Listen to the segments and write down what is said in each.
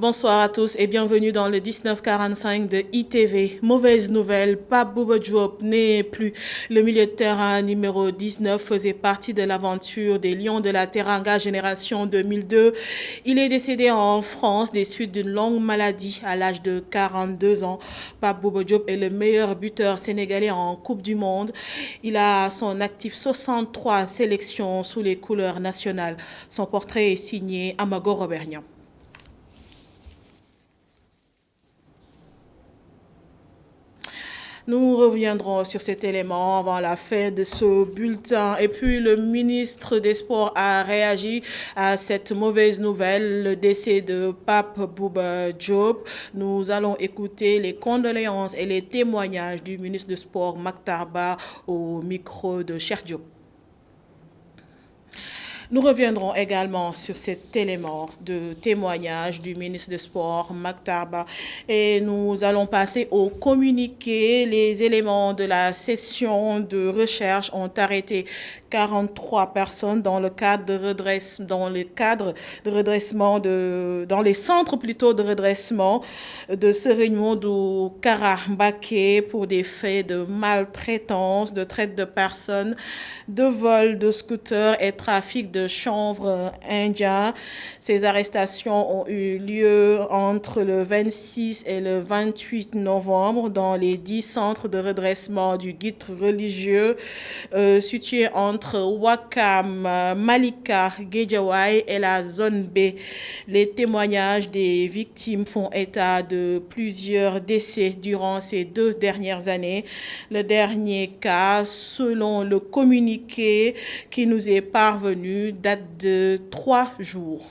Bonsoir à tous et bienvenue dans le 1945 de ITV. Mauvaise nouvelle, Pape Bouba Diop n'est plus. Le milieu de terrain numéro 19 faisait partie de l'aventure des Lions de la Teranga Génération 2002. Il est décédé en France des suites d'une longue maladie à l'âge de 42 ans. Pape Bouba Diop est le meilleur buteur sénégalais en Coupe du Monde. Il a à son actif 63 sélections sous les couleurs nationales. Son portrait est signé Amago Robernian. Nous reviendrons sur cet élément avant la fin de ce bulletin. Et puis, le ministre des Sports a réagi à cette mauvaise nouvelle, le décès de Pape Bouba Diop. Nous allons écouter les condoléances et les témoignages du ministre des Sports, Mactar Bah, au micro de Cheikh Diop. Nous reviendrons également sur cet élément de témoignage du ministre des Sports, Mactar Bah, et nous allons passer au communiqué. Les éléments de la session de recherche ont arrêté 43 personnes dans le cadre de redressement, dans les centres plutôt de redressement de Serigne Modou Kara Mbacké pour des faits de maltraitance, de traite de personnes, de vol de scooters et trafic de chanvre indien. Ces arrestations ont eu lieu entre le 26 et le 28 novembre dans les 10 centres de redressement du guide religieux situés entre Ouakam, Malika, Guédiawaye et la zone B. Les témoignages des victimes font état de plusieurs décès durant ces 2 dernières années. Le dernier cas, selon le communiqué qui nous est parvenu, date de 3 jours.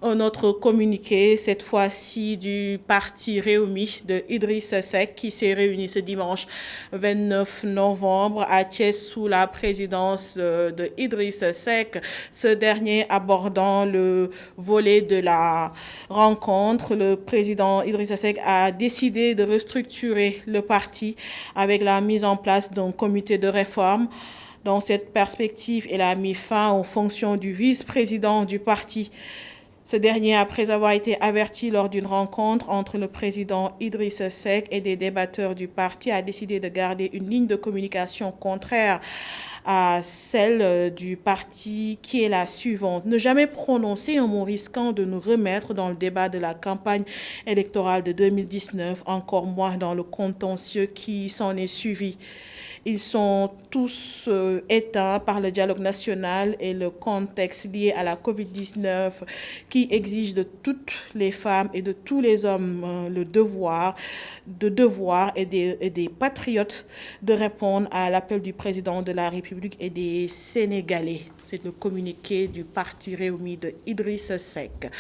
Un autre communiqué, cette fois-ci du parti Réumi de Idrissa Seck, qui s'est réuni ce dimanche 29 novembre à Thiès sous la présidence de Idrissa Seck. Ce dernier abordant le volet de la rencontre, le président Idrissa Seck a décidé de restructurer le parti avec la mise en place d'un comité de réforme. Dans cette perspective, il a mis fin aux fonctions du vice-président du parti. Ce dernier, après avoir été averti lors d'une rencontre entre le président Idrissa Seck et des débatteurs du parti, a décidé de garder une ligne de communication contraire à celle du parti, qui est la suivante: ne jamais prononcer un mot risquant de nous remettre dans le débat de la campagne électorale de 2019, encore moins dans le contentieux qui s'en est suivi. Ils sont tous éteints par le dialogue national et le contexte lié à la COVID-19 qui exige de toutes les femmes et de tous les hommes le devoir et des patriotes de répondre à l'appel du président de la République et des Sénégalais. C'est le communiqué du parti Réumi de Idrissa Seck.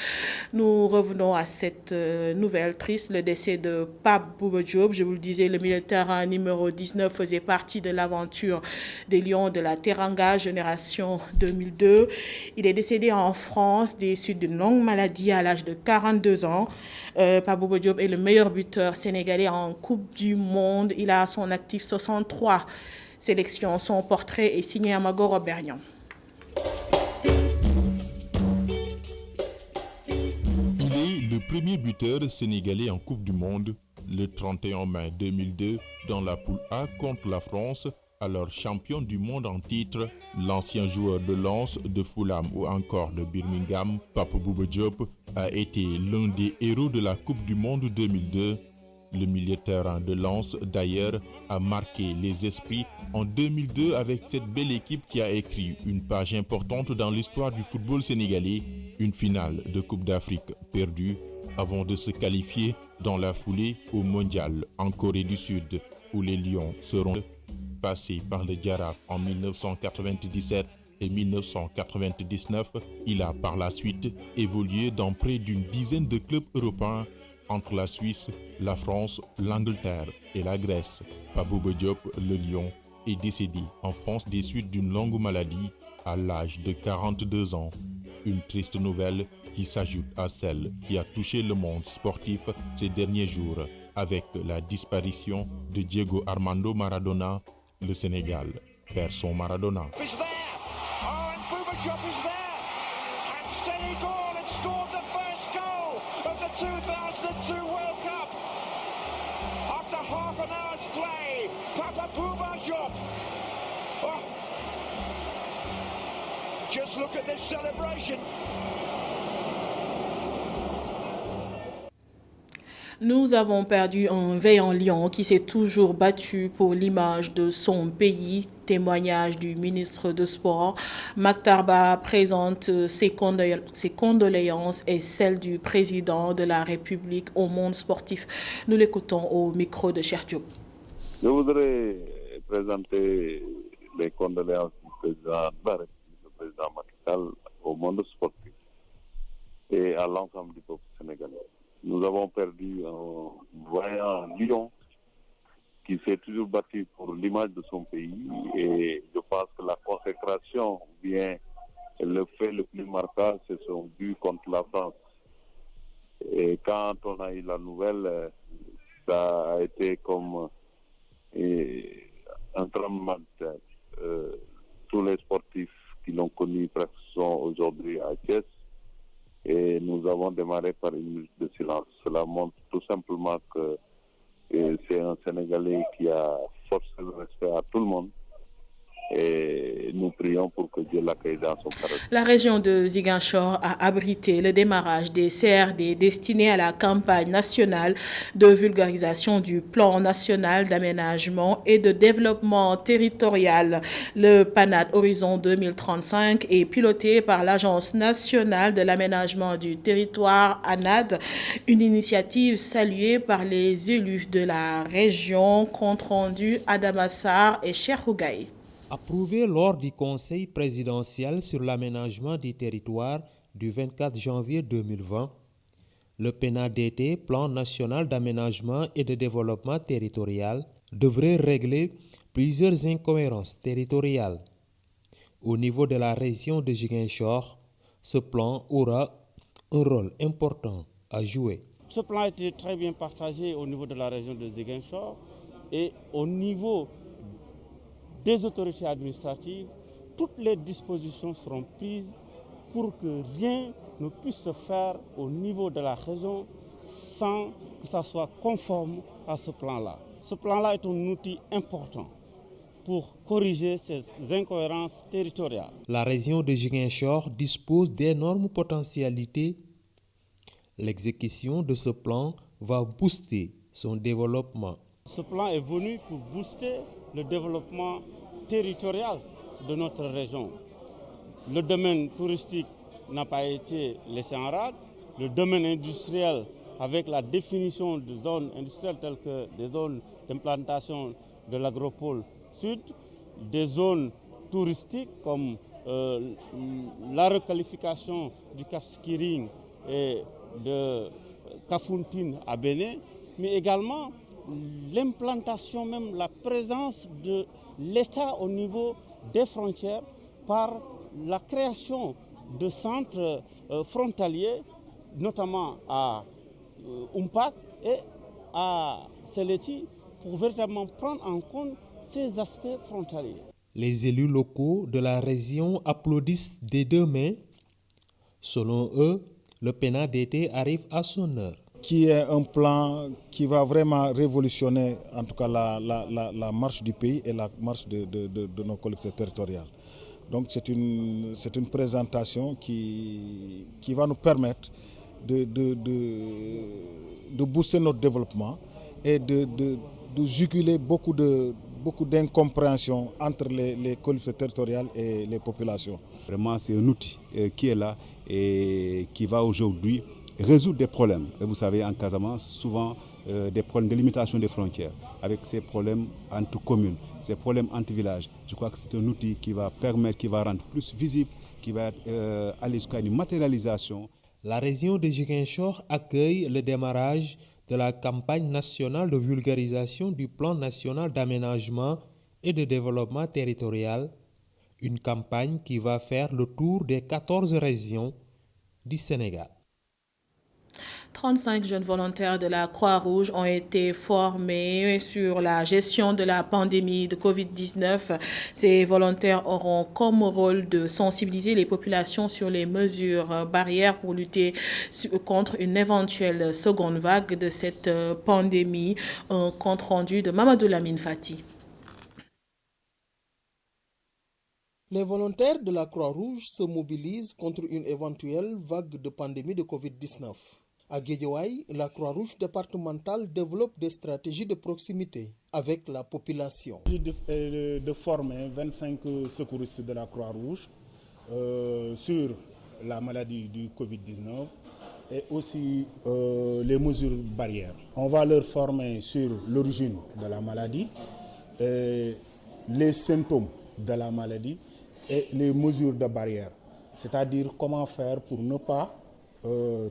Nous revenons à cette nouvelle triste, le décès de Pape Bouba Diop. Je vous le disais, le milieu de terrain numéro 19 faisait partie de l'aventure des Lions de la Teranga Génération 2002. Il est décédé en France des suites d'une longue maladie à l'âge de 42 ans. Pape Bouba Diop est le meilleur buteur sénégalais en Coupe du Monde. Il a à son actif 63 sélections. Son portrait est signé Amago Robernian. Il est le premier buteur sénégalais en Coupe du Monde le 31 mai 2002 dans la poule A contre la France, alors champion du monde en titre. L'ancien joueur de Lens, de Fulham ou encore de Birmingham, Pape Bouba Diop, a été l'un des héros de la Coupe du Monde 2002. Le milieu de terrain de Lens, d'ailleurs, a marqué les esprits en 2002 avec cette belle équipe qui a écrit une page importante dans l'histoire du football sénégalais, une finale de Coupe d'Afrique perdue avant de se qualifier dans la foulée au Mondial en Corée du Sud, où les Lions seront passés par le Jaraaf en 1997 et 1999. Il a par la suite évolué dans près d'une dizaine de clubs européens entre la Suisse, la France, l'Angleterre et la Grèce. Pape Bouba Diop, le Lion, est décédé en France des suites d'une longue maladie à l'âge de 42 ans. Une triste nouvelle qui s'ajoute à celle qui a touché le monde sportif ces derniers jours avec la disparition de Diego Armando Maradona. Le Sénégal perd son Maradona. Senegal had scored the first goal of the 2002 World Cup. After half an hour's play, Papa Bouba Diop. Oh. Just look at this celebration. Nous avons perdu un vaillant lion qui s'est toujours battu pour l'image de son pays. Témoignage du ministre de Sport. Maktar Bah présente ses condoléances et celles du président de la République au monde sportif. Nous l'écoutons au micro de Cheikh Diop. Je voudrais présenter les condoléances du président de la République, le président Macky Sall, au monde sportif et à l'ensemble du peuple sénégalais. Nous avons perdu un vaillant lion qui s'est toujours battu pour l'image de son pays et je pense que la consécration ou bien le fait le plus marquant, c'est son but contre la France. Et quand on a eu la nouvelle, ça a été comme un tremblement de terre. Tous les sportifs qui l'ont connu presque sont aujourd'hui à Thiès. Et nous avons démarré par une minute de silence. Cela montre tout simplement que c'est un Sénégalais qui a forcé le respect à tout le monde. Et nous prions pour que Dieu l'accueille dans son paradis. La région de Ziguinchor a abrité le démarrage des CRD destinés à la campagne nationale de vulgarisation du plan national d'aménagement et de développement territorial. Le PANAT Horizon 2035 est piloté par l'Agence nationale de l'aménagement du territoire ANAD, une initiative saluée par les élus de la région. Compte rendu Adama Sarr et Cheikh Ougaï. Approuvé lors du Conseil présidentiel sur l'aménagement du territoire du 24 janvier 2020, le PNADT, Plan national d'aménagement et de développement territorial, devrait régler plusieurs incohérences territoriales. Au niveau de la région de Ziguinchor, ce plan aura un rôle important à jouer. Ce plan a été très bien partagé au niveau de la région de Ziguinchor et au niveau des autorités administratives, toutes les dispositions seront prises pour que rien ne puisse se faire au niveau de la région sans que ça soit conforme à ce plan-là. Ce plan-là est un outil important pour corriger ces incohérences territoriales. La région de Ziguinchor dispose d'énormes potentialités. L'exécution de ce plan va booster son développement. Ce plan est venu pour booster le développement territorial de notre région. Le domaine touristique n'a pas été laissé en rade. Le domaine industriel, avec la définition de zones industrielles telles que des zones d'implantation de l'agropole sud, des zones touristiques comme la requalification du Cap Skirring et de Kafountine à Bénin, mais également l'implantation, même la présence de l'État au niveau des frontières par la création de centres frontaliers, notamment à Umpak et à Seleti, pour véritablement prendre en compte ces aspects frontaliers. Les élus locaux de la région applaudissent des deux mains. Selon eux, le PNADT arrive à son heure. Qui est un plan qui va vraiment révolutionner en tout cas la marche du pays et la marche de nos collectivités territoriales. Donc c'est une présentation qui va nous permettre de booster notre développement et de juguler beaucoup d'incompréhension entre les collectivités territoriales et les populations. Vraiment, c'est un outil qui est là et qui va aujourd'hui résoudre des problèmes. Et vous savez, en Casamance, souvent des problèmes de limitation des frontières, avec ces problèmes entre communes, ces problèmes entre villages. Je crois que c'est un outil qui va permettre, qui va rendre plus visible, qui va aller jusqu'à une matérialisation. La région de Ziguinchor accueille le démarrage de la campagne nationale de vulgarisation du plan national d'aménagement et de développement territorial, une campagne qui va faire le tour des 14 régions du Sénégal. 35 jeunes volontaires de la Croix-Rouge ont été formés sur la gestion de la pandémie de Covid-19. Ces volontaires auront comme rôle de sensibiliser les populations sur les mesures barrières pour lutter contre une éventuelle seconde vague de cette pandémie. Un compte rendu de Mamadou Lamine Fati. Les volontaires de la Croix-Rouge se mobilisent contre une éventuelle vague de pandémie de Covid-19. À Guédiawaye, la Croix-Rouge départementale développe des stratégies de proximité avec la population. De former 25 secouristes de la Croix-Rouge sur la maladie du Covid-19 et aussi les mesures barrières. On va leur former sur l'origine de la maladie, les symptômes de la maladie et les mesures de barrière, c'est-à-dire comment faire pour ne pas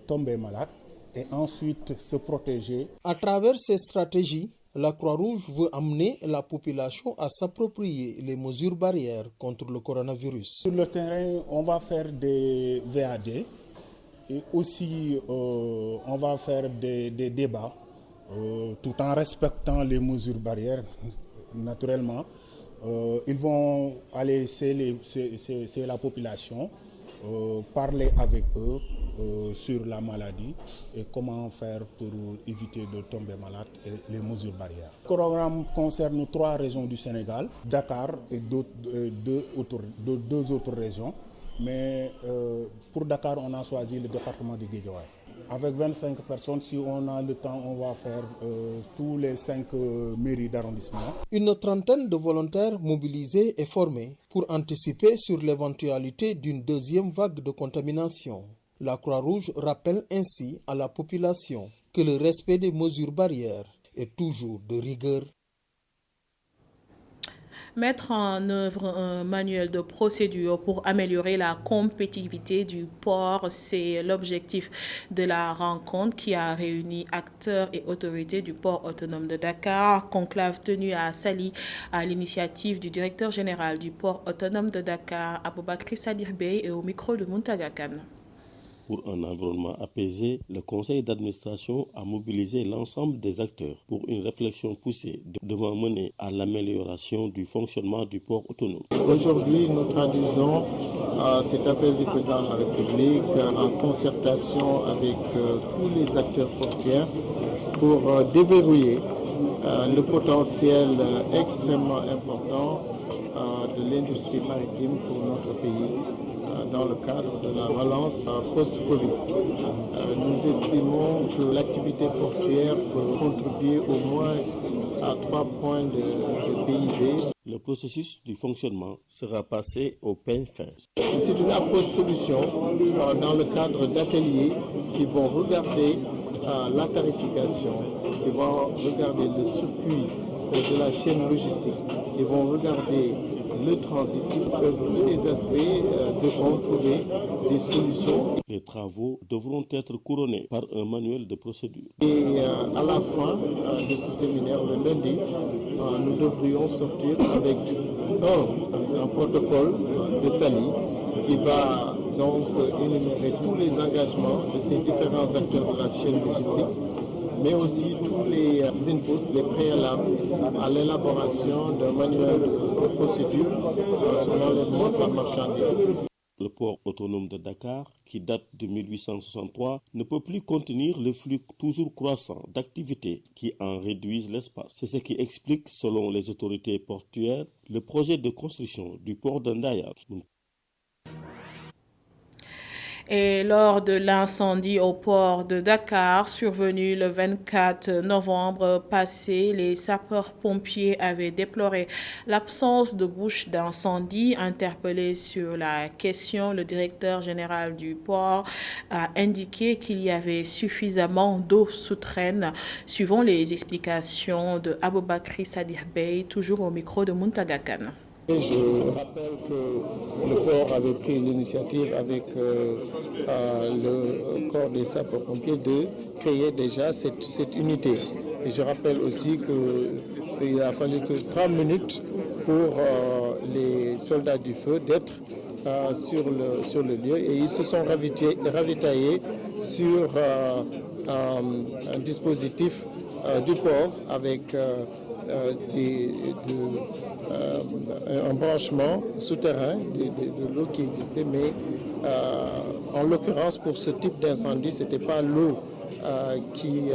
tomber malade et ensuite se protéger. À travers ces stratégies, la Croix-Rouge veut amener la population à s'approprier les mesures barrières contre le coronavirus. Sur le terrain, on va faire des VAD et aussi on va faire des débats tout en respectant les mesures barrières naturellement. Ils vont aller, c'est la population, parler avec eux sur la maladie et comment faire pour éviter de tomber malade et les mesures barrières. Le programme concerne 3 régions du Sénégal, Dakar et deux autres régions. Mais pour Dakar, on a choisi le département de Guédiawaye. Avec 25 personnes, si on a le temps, on va faire tous les 5 mairies d'arrondissement. Une trentaine de volontaires mobilisés et formés pour anticiper sur l'éventualité d'une deuxième vague de contamination. La Croix-Rouge rappelle ainsi à la population que le respect des mesures barrières est toujours de rigueur. Mettre en œuvre un manuel de procédure pour améliorer la compétitivité du port, c'est l'objectif de la rencontre qui a réuni acteurs et autorités du port autonome de Dakar. Conclave tenu à Saly à l'initiative du directeur général du port autonome de Dakar, Aboubakry Sadir Bey, et au micro de Muntaga Kane. Pour un environnement apaisé, le conseil d'administration a mobilisé l'ensemble des acteurs pour une réflexion poussée devant mener à l'amélioration du fonctionnement du port autonome. Aujourd'hui, nous traduisons cet appel du président de la République en concertation avec tous les acteurs portuaires pour déverrouiller le potentiel extrêmement important de l'industrie maritime pour notre pays dans le cadre de la relance post-Covid. Nous estimons que l'activité portuaire peut contribuer au moins à 3 points de PIB. Le processus du fonctionnement sera passé au peigne fin. C'est une approche solution dans le cadre d'ateliers qui vont regarder la tarification, qui vont regarder le circuit de la chaîne logistique, qui vont regarder le transit. Tous ces aspects devront trouver des solutions. Les travaux devront être couronnés par un manuel de procédure. Et à la fin de ce séminaire, le lundi, nous devrions sortir avec un protocole de Saly qui va donc énumérer tous les engagements de ces différents acteurs de la chaîne logistique, mais aussi tous les inputs, les préalables à l'élaboration d'un manuel de procédure sur l'enlèvement de la marchandise. Le port autonome de Dakar, qui date de 1863, ne peut plus contenir le flux toujours croissant d'activités qui en réduisent l'espace. C'est ce qui explique, selon les autorités portuaires, le projet de construction du port d'Andaya. Et lors de l'incendie au port de Dakar, survenu le 24 novembre passé, les sapeurs-pompiers avaient déploré l'absence de bouche d'incendie. Interpellé sur la question, le directeur général du port a indiqué qu'il y avait suffisamment d'eau souterraine, suivant les explications de Aboubakry Sadir Bey, toujours au micro de Muntaga Kane. Je rappelle que le port avait pris l'initiative avec le corps des sapeurs-pompiers de créer déjà cette unité. Et je rappelle aussi qu'il a fallu que 30 minutes pour les soldats du feu d'être sur le lieu et ils se sont ravitaillés sur un dispositif du port avec un branchement souterrain de l'eau qui existait, mais en l'occurrence pour ce type d'incendie, ce n'était pas l'eau qui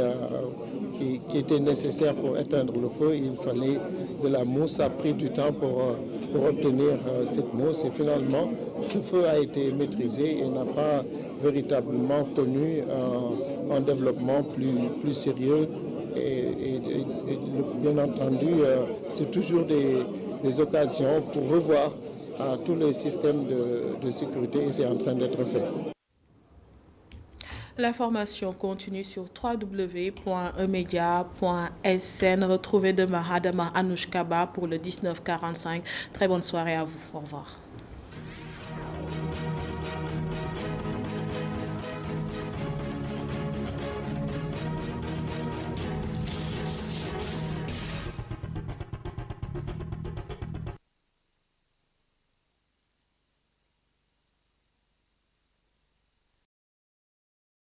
était nécessaire pour éteindre le feu. Il fallait de la mousse. Ça a pris du temps pour obtenir cette mousse et finalement ce feu a été maîtrisé et n'a pas véritablement connu un développement plus sérieux. Et bien entendu, c'est toujours des occasions pour revoir tous les systèmes de sécurité et c'est en train d'être fait. L'information continue sur www.emedia.sn. Retrouvez demain Adama Anouchkaba pour le 1945. Très bonne soirée à vous. Au revoir.